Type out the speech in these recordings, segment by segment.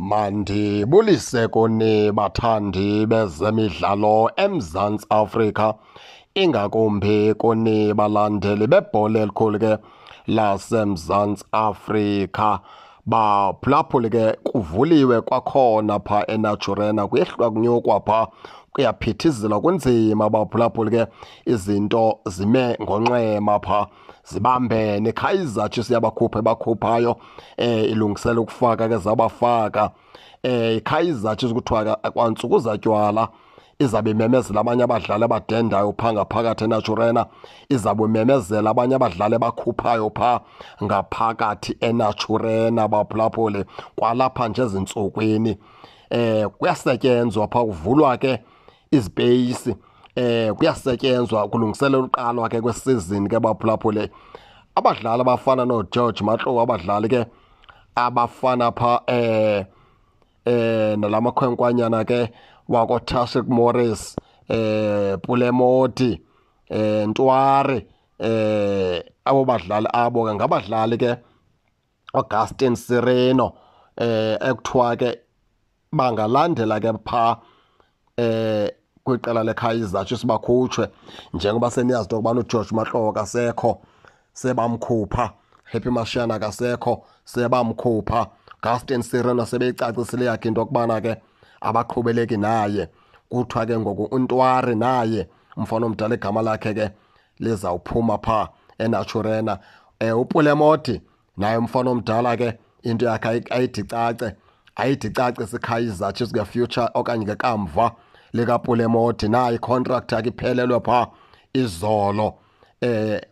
Mandibulise kuni bathandi bezemidlalo eMzantsi Afrika, ingakumbi kuni balandeli bebhola elikhulu ke laseMzantsi Afrika. Baphulaphuli ke kuvuliwe kwakhona pha eNaturena, kuyehlwa kunyukwa pha, kuyaphithizela kunzima baphulaphuli ke, izinto zime ngonxema pha, zibambene. Kaizer Chiefs yabakhupha ebakhuphayo, ilungisela ukufaka ke zabafaka. Kaizer Chiefs kuthiwa kwantsuku zatywala izabe imemezela abanye abadlali abadendayo phaa ngaphakathi eNaturena, izabe imemezela abanye abadlali abakhuphayo phaa ngaphakathi eNaturena baphulaphuli kwalapha nje ezintsukwini. Kuyasetyenzwa phaa, kuvulwa ke izipeyisi, kuyasetyenzwa kulungiselelwa uqalwa ke kwesizini ke baphulaphuli. Abadlali abafana noGeorge Mahlowu, abadlali ke abafana phaa nala makhwenkwanyana ke wakoTashik Morris, Pulemoti, Ntwari, abo badlali abo ke ngabadlali ke Augustin Sireno, ekuthiwa ke bangalandela ke phaa kwiqela leKaizer Chiefs bakhutshwe, njengoba seniyazi into yokubana uGeorge Mahlowu akasekho sebamkhupha, Happy Mashiyana akasekho sebamkhupha, Augustin Sireno sebeyicacisile yakhe into yokubana ke abaqhubeleki naye. Kuthiwa ke ngoku uNtwari naye umfana omdala igama lakhe ke lizawuphuma phaa eNaturena. uPulemoti naye umfana omdala ke into yakhe ayithi cace siKaizer Chiefs nge-future okanye ngekamva likaPulemoti, naye icontract yakhe iphelelwe phaa izolo.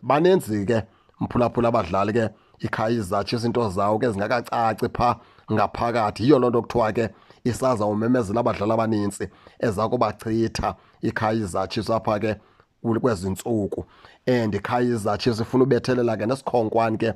Baninzi ke mphulaphula abadlali ke iKaizer Chiefs, into zawo ke zingakacaci phaa ngaphakathi. Yiyo loo nto kuthiwa ke isazawumemezela abadlali abanintsi eza kubachitha iKaizer Chiefs apha ke kwezi ntsuku. And iKaizer Chiefs ifuna ubethelela ke nesikhonkwane ke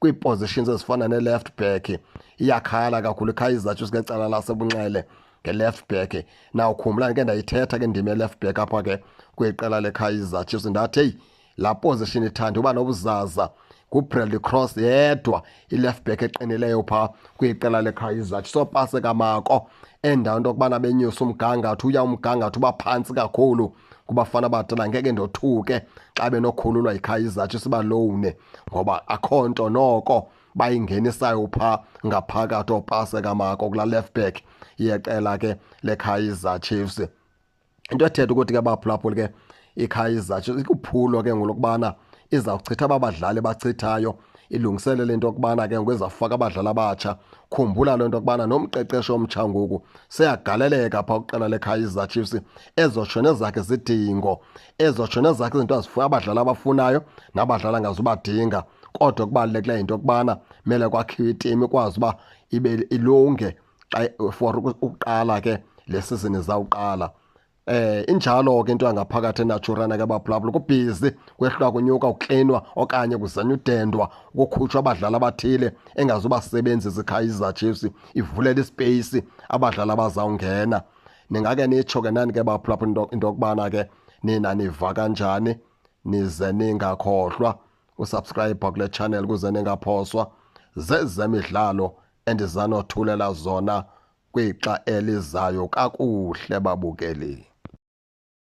kwii-positions ezifana ne-left back. Iyakhala kakhulu iKaizer Chiefs ngecala lasebunxele nge-left back. Nawukhumbula ke ndayithetha ke ndime left back apha ke kwiqela leKaizer Chiefs, ndathi heyi, laa position ithanda uba nobuzaza. nguBradley Cross yedwa i-left back eqinileyo phaa kwiqela leKaizer Chiefs. So pase kamako endaweni into yokubana benyusa umgangatho, uya umgangatho uba phantsi kakhulu kubafana abadala. Ngeke ndothuke xa benokhululwa yiKaizer Chiefs balowune, ngoba akho nto noko bayingenisayo phaa ngaphakathi opase kamako kulaa left back yeqela ke leKaizer Chiefs. Into ethetha ukuthi ke baphulaphuli ke iKaizer Chiefs ikuphulo ke ngolokubana izawuchitha aba badlali bachithayo, ilungiselele into yokubana ke ngokwezafaka abadlali abatsha. Khumbula loo nto yokubana nomqeqeshi omtsha ngoku seyagaleleka phaa kwiqela leKaizer Chiefs. Ezotsho nezakhe zidingo, ezotsho nezakhe izinto azifuna abadlali abafunayo nabadlali angazubadinga. Kodwa kubalulekileyo into yokubana mele kwakhiwe itimu ikwazi uba ibe ilunge for ukuqala ke le sizini izawuqala. Injalo ke into yangaphakathi eNaturena ke baphulaphula, kubhizi kwehlwa kunyuka uklinwa okanye kuzanywa udendwa ukukhutshwa abadlali abathile engazubasebenzisa iKaizer Chiefs, ivulela ispace abadlali abazawungena. Ningake nitsho ke nani ke baphulaphula into yokubana ke nina niva kanjani, nize ningakhohlwa usubscribe kule channel ukuze ningaphoswa zezemidlalo endizanothulela zona kwixa elizayo kakuhle babukeli.